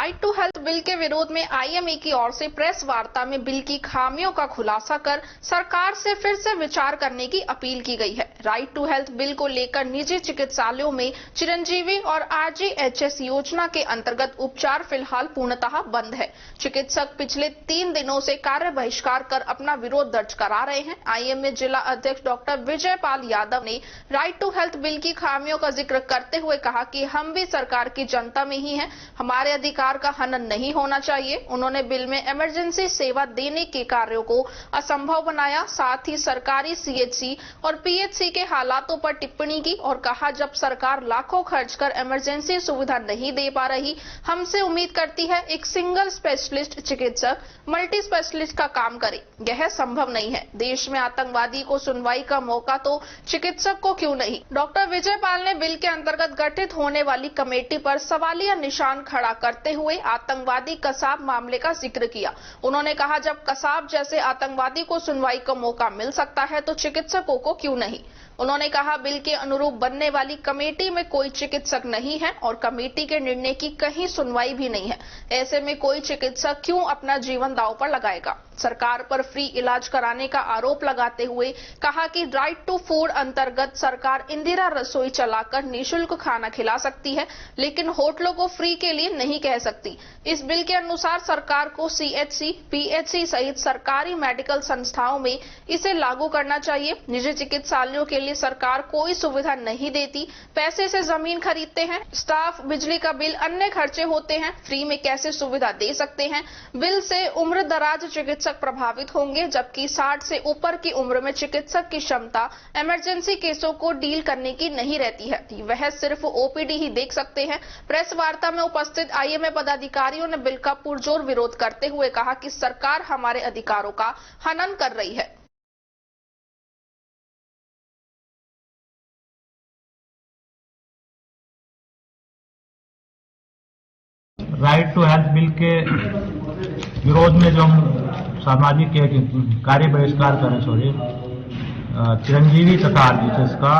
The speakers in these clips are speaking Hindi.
राइट टू हेल्थ बिल के विरोध में आईएमए की ओर से प्रेस वार्ता में बिल की खामियों का खुलासा कर सरकार से फिर से विचार करने की अपील की गई है। राइट टू हेल्थ बिल को लेकर निजी चिकित्सालयों में चिरंजीवी और आरजीएचएस योजना के अंतर्गत उपचार फिलहाल पूर्णतः बंद है। चिकित्सक पिछले 3 दिनों से कार्य बहिष्कार कर अपना विरोध दर्ज करा रहे हैं। आईएमए जिला अध्यक्ष डॉक्टर विजयपाल यादव ने राइट टू हेल्थ बिल की खामियों का जिक्र करते हुए कहा कि हम भी सरकार की जनता में ही हैं, हमारे अधिकार का हनन नहीं होना चाहिए। उन्होंने बिल में इमरजेंसी सेवा देने के कार्यों को असंभव बनाया, साथ ही सरकारी सीएचसी और पीएचसी के हालातों पर टिप्पणी की और कहा जब सरकार लाखों खर्च कर इमरजेंसी सुविधा नहीं दे पा रही, हमसे उम्मीद करती है एक सिंगल स्पेशलिस्ट चिकित्सक मल्टी स्पेशलिस्ट का काम करे। यह संभव नहीं है। देश में आतंकवादी को सुनवाई का मौका तो चिकित्सक को क्यों नहीं। डॉक्टर विजयपाल ने बिल के अंतर्गत गठित होने वाली कमेटी पर सवालिया निशान खड़ा करते हुए आतंकवादी कसाब मामले का जिक्र किया। उन्होंने कहा जब कसाब जैसे आतंकवादी को सुनवाई का मौका मिल सकता है तो चिकित्सकों को क्यों नहीं। उन्होंने कहा बिल के अनुरूप बनने वाली कमेटी में कोई चिकित्सक नहीं है और कमेटी के निर्णय की कहीं सुनवाई भी नहीं है। ऐसे में कोई चिकित्सक क्यों अपना जीवन दांव पर लगाएगा। सरकार पर फ्री इलाज कराने का आरोप लगाते हुए कहा कि राइट टू फूड अंतर्गत सरकार इंदिरा रसोई चलाकर निःशुल्क खाना खिला सकती है, लेकिन होटलों को फ्री के लिए नहीं कह सकती। इस बिल के अनुसार सरकार को सीएचसी, पीएचसी सहित सरकारी मेडिकल संस्थाओं में इसे लागू करना चाहिए। निजी चिकित्सालयों के लिए सरकार कोई सुविधा नहीं देती, पैसे से जमीन खरीदते हैं, स्टाफ, बिजली का बिल, अन्य खर्चे होते हैं, फ्री में कैसे सुविधा दे सकते हैं। बिल से उम्र दराज चिकित्सक प्रभावित होंगे, जबकि 60 से ऊपर की उम्र में चिकित्सक की क्षमता इमरजेंसी केसों को डील करने की नहीं रहती है, वह सिर्फ ओपीडी ही देख सकते हैं। प्रेस वार्ता में उपस्थित आईएमए पदाधिकारियों ने बिल का पुरजोर विरोध करते हुए कहा कि सरकार हमारे अधिकारों का हनन कर रही है। राइट टू हेल्थ बिल के विरोध में जो हम सामाजिक कार्य बहिष्कार करें चिरंजीवी तथा आरजीएचएस का,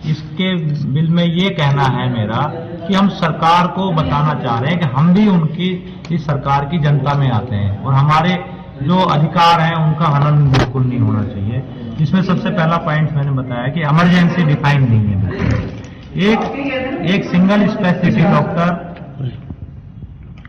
इसके बिल में ये कहना है मेरा कि हम सरकार को बताना चाह रहे हैं कि हम भी उनकी इस सरकार की जनता में आते हैं और हमारे जो अधिकार हैं उनका हनन बिल्कुल नहीं होना चाहिए। जिसमें सबसे पहला पॉइंट मैंने बताया कि इमरजेंसी डिफाइन नहीं है। एक single specialist doctor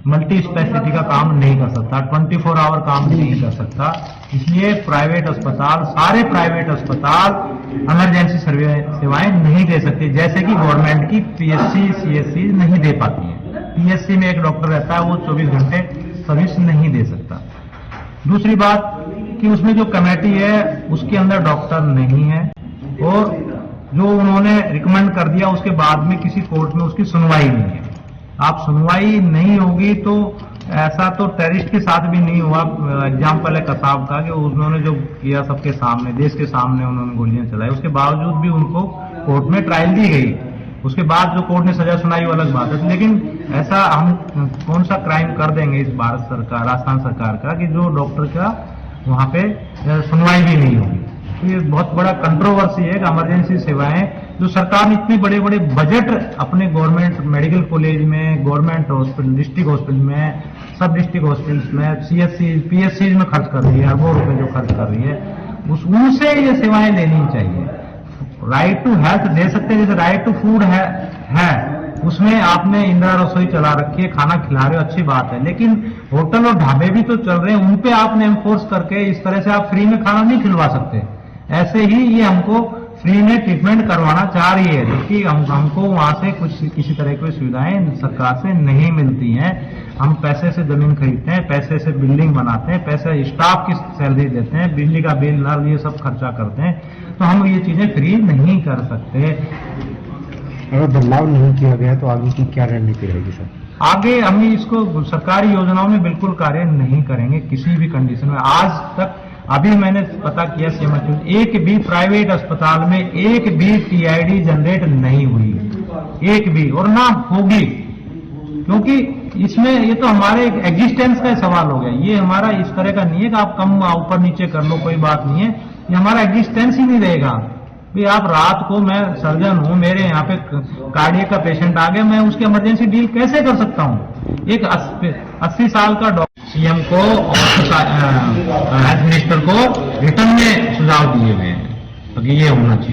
multi speciality का काम नहीं कर सकता, 24 आवर काम नहीं कर सकता। इसलिए प्राइवेट अस्पताल, सारे प्राइवेट अस्पताल इमरजेंसी सेवाएं नहीं दे सकते, जैसे कि गवर्नमेंट की पीएचसी, सीएचसी नहीं दे पाती है। पीएचसी में एक डॉक्टर रहता है, वो 24 घंटे सर्विस नहीं दे सकता। दूसरी बात कि उसमें जो कमेटी है उसके अंदर डॉक्टर नहीं है और जो उन्होंने रिकमेंड कर दिया उसके बाद में किसी कोर्ट में उसकी सुनवाई नहीं है। आप सुनवाई नहीं होगी तो ऐसा तो टेररिस्ट के साथ भी नहीं हुआ। एग्जाम्पल है कसाब का कि उन्होंने जो किया सबके सामने, देश के सामने उन्होंने गोलियां चलाई, उसके बावजूद भी उनको कोर्ट में ट्रायल दी गई। उसके बाद जो कोर्ट ने सजा सुनाई वो अलग बात है, लेकिन ऐसा हम कौन सा क्राइम कर देंगे इस भारत सरकार, राजस्थान सरकार का, कि जो डॉक्टर का वहां पे सुनवाई भी नहीं होगी। ये बहुत बड़ा कंट्रोवर्सी है कि इमरजेंसी सेवाएं जो सरकार ने इतने बड़े बड़े बजट अपने गवर्नमेंट मेडिकल कॉलेज में, गवर्नमेंट हॉस्पिटल, डिस्ट्रिक्ट हॉस्पिटल में, सब डिस्ट्रिक्ट हॉस्पिटल्स में, सीएचसी, पीएचसी में खर्च कर रही है, अरबों रुपए जो खर्च कर रही है, उनसे ये सेवाएं लेनी चाहिए। राइट टू हेल्थ दे सकते हैं, जैसे राइट टू फूड है उसमें आपने इंदिरा रसोई चला रखी है, खाना खिला रहे हो, अच्छी बात है, लेकिन होटल और ढाबे भी तो चल रहे हैं, उनपे आपने एनफोर्स करके इस तरह से आप फ्री में खाना नहीं खिलवा सकते। ऐसे ही ये हमको फ्री में ट्रीटमेंट करवाना चाह रही है, क्योंकि हमको वहां से किसी तरह की सुविधाएं सरकार से नहीं मिलती हैं। हम पैसे से जमीन खरीदते हैं, पैसे से बिल्डिंग बनाते हैं, पैसे स्टाफ की सैलरी देते हैं, बिजली का बिल, नल, ये सब खर्चा करते हैं, तो हम ये चीजें फ्री नहीं कर सकते। अगर बदलाव नहीं किया गया तो आगे की क्या रणनीति रहेगी सर? आगे हम इसको सरकारी योजनाओं में बिल्कुल कार्य नहीं करेंगे किसी भी कंडीशन में। आज तक अभी मैंने पता किया सीएमएचओ, एक भी प्राइवेट अस्पताल में एक भी टीआईडी जनरेट नहीं हुई, एक भी, और ना होगी, क्योंकि इसमें ये तो हमारे एग्जिस्टेंस का सवाल हो गया। ये हमारा इस तरह का नहीं है कि आप कम ऊपर नीचे कर लो, कोई बात नहीं है, ये हमारा एग्जिस्टेंस ही नहीं रहेगा। भी आप रात को, मैं सर्जन हूं, मेरे यहाँ पे कार्डियक का पेशेंट आ गया, मैं उसकी इमरजेंसी डील कैसे कर सकता हूं? एक 80 साल का डॉक्टर सीएम को और हेल्थ मिनिस्टर को रिटर्न में सुझाव दिए हुए हैं, तो ये होना चाहिए।